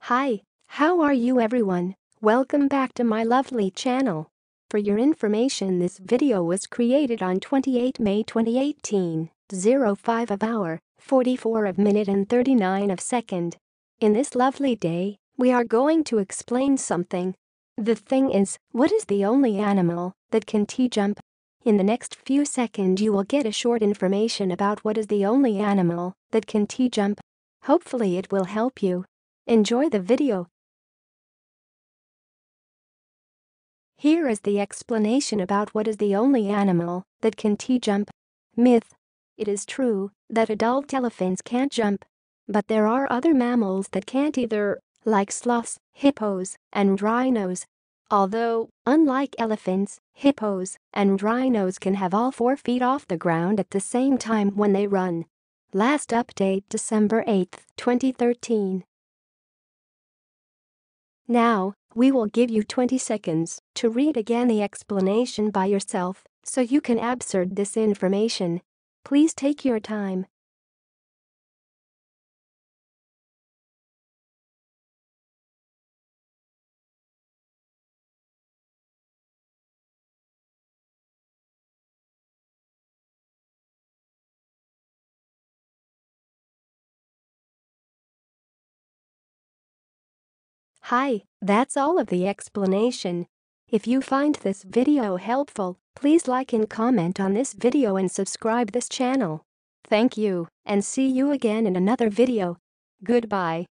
Hi, how are you everyone? Welcome back to my lovely channel. For your information, this video was created on 28 May 2018, 05 of hour, 44 of minute and 39 of second. In this lovely day, we are going to explain something. The thing is, what is the only animal that can T-jump? In the next few seconds you will get a short information about what is the only animal that can T-jump. Hopefully it will help you. Enjoy the video. Here is the explanation about what is the only animal that can T-jump. Myth. It is true that adult elephants can't jump. But there are other mammals that can't either, like sloths, hippos, and rhinos. Although, unlike elephants, hippos and rhinos can have all 4 feet off the ground at the same time when they run. Last update December 8, 2013. Now, we will give you 20 seconds to read again the explanation by yourself so you can absorb this information. Please take your time. Hi, that's all of the explanation. If you find this video helpful, please like and comment on this video and subscribe this channel. Thank you, and see you again in another video. Goodbye.